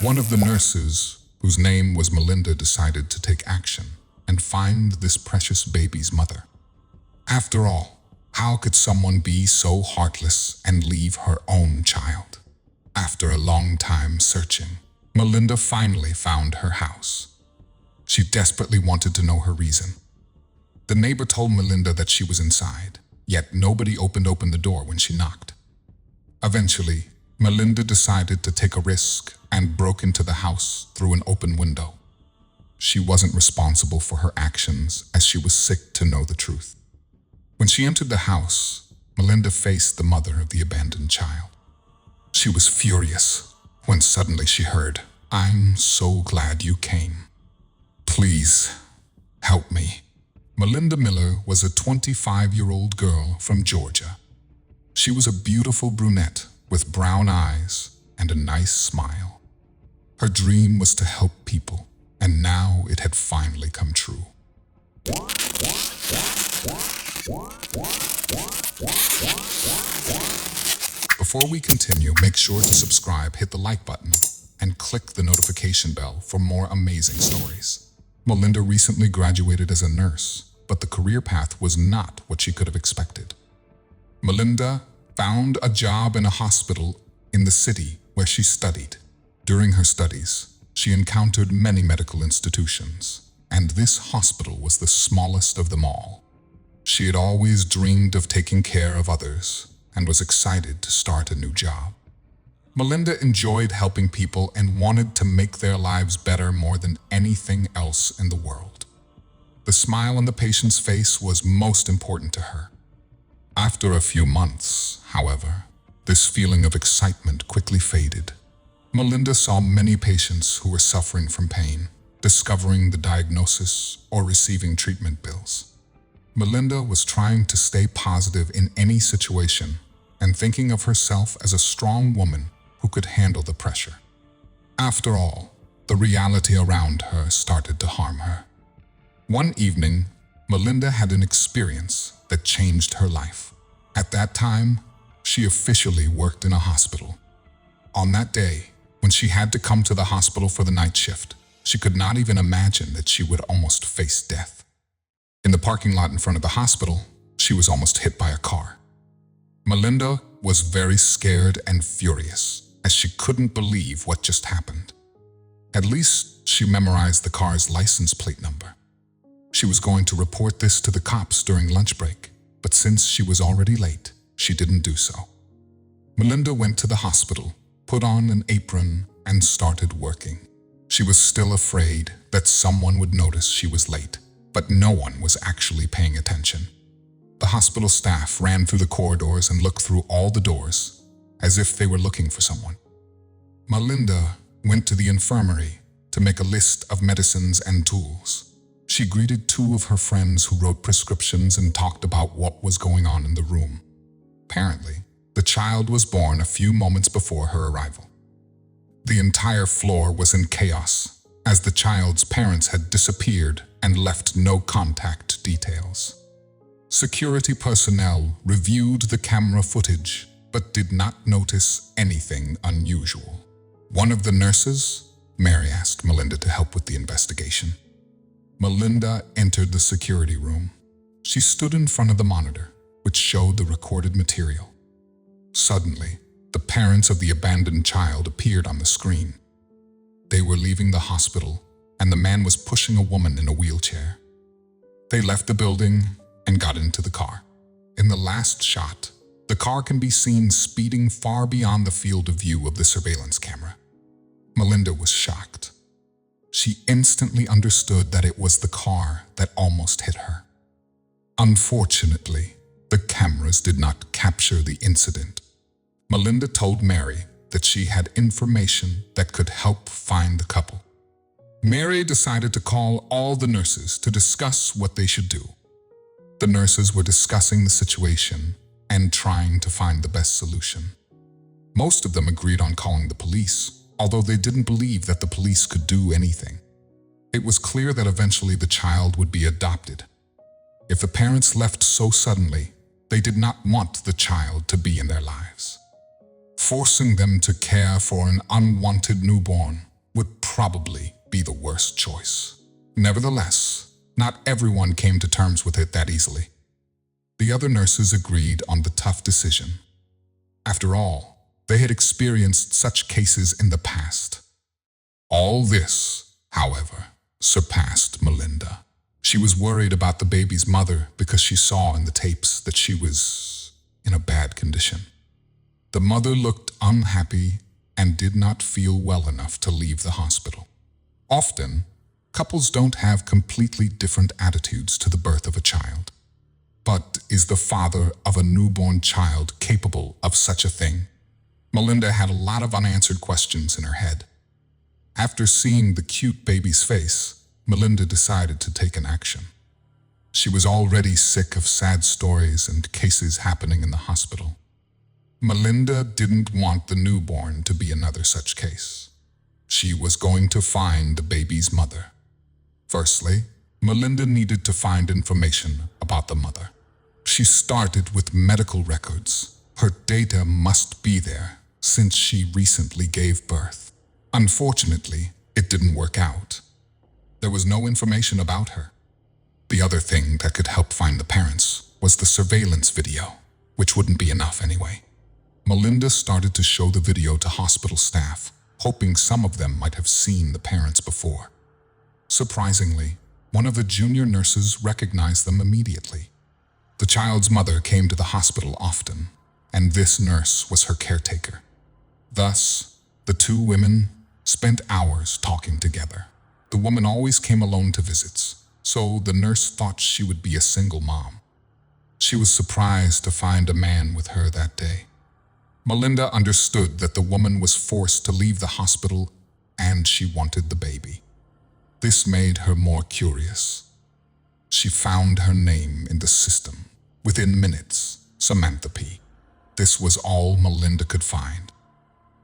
One of the nurses, whose name was Melinda, decided to take action and find this precious baby's mother. After all, how could someone be so heartless and leave her own child? After a long time searching, Melinda finally found her house. She desperately wanted to know her reason. The neighbor told Melinda that she was inside, yet nobody opened the door when she knocked. Eventually, Melinda decided to take a risk and broke into the house through an open window. She wasn't responsible for her actions, as she was sick to know the truth. When she entered the house, Melinda faced the mother of the abandoned child. She was furious when suddenly she heard, "I'm so glad you came. Please, help me." Melinda Miller was a 25-year-old girl from Georgia. She was a beautiful brunette with brown eyes and a nice smile. Her dream was to help people, and now it had finally come true. Before we continue, make sure to subscribe, hit the like button, and click the notification bell for more amazing stories. Melinda recently graduated as a nurse, but the career path was not what she could have expected. Melinda found a job in a hospital in the city where she studied. During her studies, she encountered many medical institutions, and this hospital was the smallest of them all. She had always dreamed of taking care of others and was excited to start a new job. Melinda enjoyed helping people and wanted to make their lives better more than anything else in the world. The smile on the patient's face was most important to her. After a few months, however, this feeling of excitement quickly faded. Melinda saw many patients who were suffering from pain, discovering the diagnosis, or receiving treatment bills. Melinda was trying to stay positive in any situation and thinking of herself as a strong woman who could handle the pressure. After all, the reality around her started to harm her. One evening, Melinda had an experience that changed her life. At that time, she officially worked in a hospital. On that day, when she had to come to the hospital for the night shift, she could not even imagine that she would almost face death. In the parking lot in front of the hospital, she was almost hit by a car. Melinda was very scared and furious, as she couldn't believe what just happened. At least she memorized the car's license plate number. She was going to report this to the cops during lunch break, but since she was already late, she didn't do so. Melinda went to the hospital, put on an apron, and started working. She was still afraid that someone would notice she was late, but no one was actually paying attention. The hospital staff ran through the corridors and looked through all the doors, as if they were looking for someone. Melinda went to the infirmary to make a list of medicines and tools. She greeted two of her friends who wrote prescriptions and talked about what was going on in the room. Apparently, the child was born a few moments before her arrival. The entire floor was in chaos, as the child's parents had disappeared and left no contact details. Security personnel reviewed the camera footage, but did not notice anything unusual. One of the nurses, Mary, asked Melinda to help with the investigation. Melinda entered the security room. She stood in front of the monitor, which showed the recorded material. Suddenly, the parents of the abandoned child appeared on the screen. They were leaving the hospital, and the man was pushing a woman in a wheelchair. They left the building and got into the car. In the last shot, the car can be seen speeding far beyond the field of view of the surveillance camera. Melinda was shocked. She instantly understood that it was the car that almost hit her. Unfortunately, the cameras did not capture the incident. Melinda told Mary that she had information that could help find the couple. Mary decided to call all the nurses to discuss what they should do. The nurses were discussing the situation and trying to find the best solution. Most of them agreed on calling the police, although they didn't believe that the police could do anything. It was clear that eventually the child would be adopted. If the parents left so suddenly, they did not want the child to be in their lives. Forcing them to care for an unwanted newborn probably be the worst choice. Nevertheless, not everyone came to terms with it that easily. The other nurses agreed on the tough decision. After all, they had experienced such cases in the past. All this, however, surpassed Melinda. She was worried about the baby's mother because she saw in the tapes that she was in a bad condition. The mother looked unhappy and did not feel well enough to leave the hospital. Often, couples don't have completely different attitudes to the birth of a child. But is the father of a newborn child capable of such a thing? Melinda had a lot of unanswered questions in her head. After seeing the cute baby's face, Melinda decided to take an action. She was already sick of sad stories and cases happening in the hospital. Melinda didn't want the newborn to be another such case. She was going to find the baby's mother. Firstly, Melinda needed to find information about the mother. She started with medical records. Her data must be there since she recently gave birth. Unfortunately, it didn't work out. There was no information about her. The other thing that could help find the parents was the surveillance video, which wouldn't be enough anyway. Melinda started to show the video to hospital staff, hoping some of them might have seen the parents before. Surprisingly, one of the junior nurses recognized them immediately. The child's mother came to the hospital often, and this nurse was her caretaker. Thus, the two women spent hours talking together. The woman always came alone to visits, so the nurse thought she would be a single mom. She was surprised to find a man with her that day. Melinda understood that the woman was forced to leave the hospital and she wanted the baby. This made her more curious. She found her name in the system. Within minutes, Samantha P. This was all Melinda could find.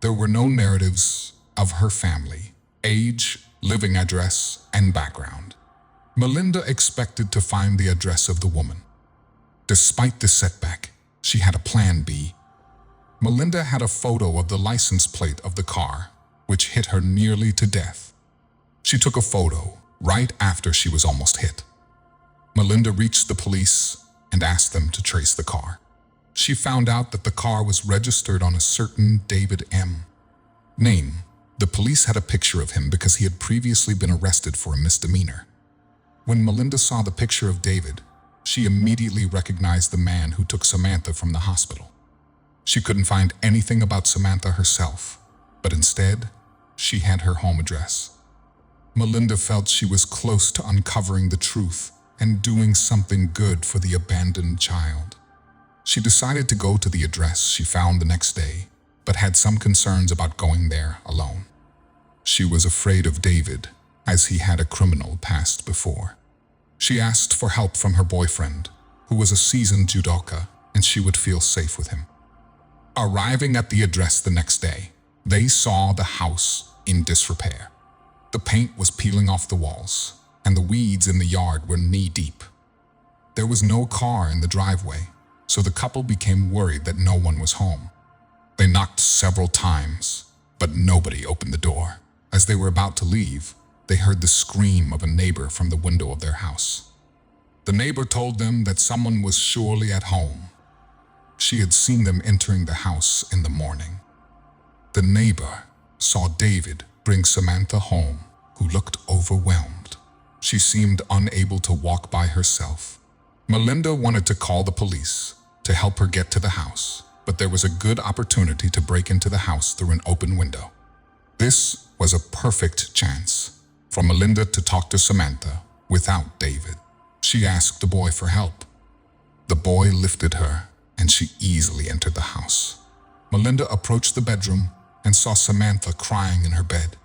There were no narratives of her family, age, living address, and background. Melinda expected to find the address of the woman. Despite this setback, she had a plan B. Melinda had a photo of the license plate of the car, which hit her nearly to death. She took a photo right after she was almost hit. Melinda reached the police and asked them to trace the car. She found out that the car was registered on a certain David M. name. The police had a picture of him because he had previously been arrested for a misdemeanor. When Melinda saw the picture of David, she immediately recognized the man who took Samantha from the hospital. She couldn't find anything about Samantha herself, but instead, she had her home address. Melinda felt she was close to uncovering the truth and doing something good for the abandoned child. She decided to go to the address she found the next day, but had some concerns about going there alone. She was afraid of David, as he had a criminal past before. She asked for help from her boyfriend, who was a seasoned judoka, and she would feel safe with him. Arriving at the address the next day, they saw the house in disrepair. The paint was peeling off the walls, and the weeds in the yard were knee-deep. There was no car in the driveway, so the couple became worried that no one was home. They knocked several times, but nobody opened the door. As they were about to leave, they heard the scream of a neighbor from the window of their house. The neighbor told them that someone was surely at home. She had seen them entering the house in the morning. The neighbor saw David bring Samantha home, who looked overwhelmed. She seemed unable to walk by herself. Melinda wanted to call the police to help her get to the house, but there was a good opportunity to break into the house through an open window. This was a perfect chance for Melinda to talk to Samantha without David. She asked the boy for help. The boy lifted her, and she easily entered the house. Melinda approached the bedroom and saw Samantha crying in her bed.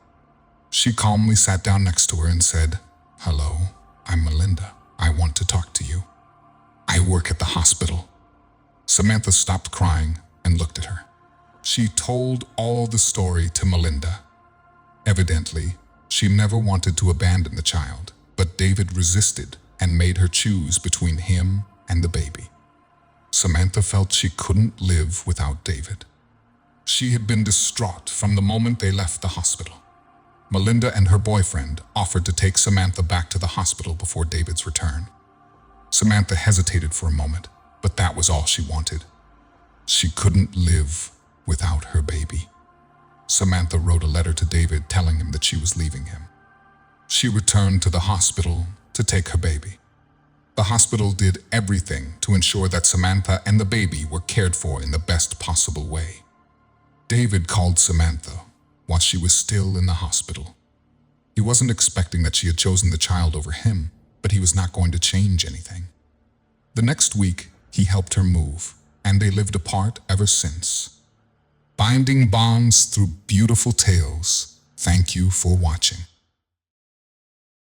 She calmly sat down next to her and said, "Hello, I'm Melinda. I want to talk to you. I work at the hospital." Samantha stopped crying and looked at her. She told all the story to Melinda. Evidently, she never wanted to abandon the child, but David resisted and made her choose between him and the baby. Samantha felt she couldn't live without David. She had been distraught from the moment they left the hospital. Melinda and her boyfriend offered to take Samantha back to the hospital before David's return. Samantha hesitated for a moment, but that was all she wanted. She couldn't live without her baby. Samantha wrote a letter to David telling him that she was leaving him. She returned to the hospital to take her baby. The hospital did everything to ensure that Samantha and the baby were cared for in the best possible way. David called Samantha while she was still in the hospital. He wasn't expecting that she had chosen the child over him, but he was not going to change anything. The next week, he helped her move, and they lived apart ever since. Binding bonds through beautiful tales. Thank you for watching.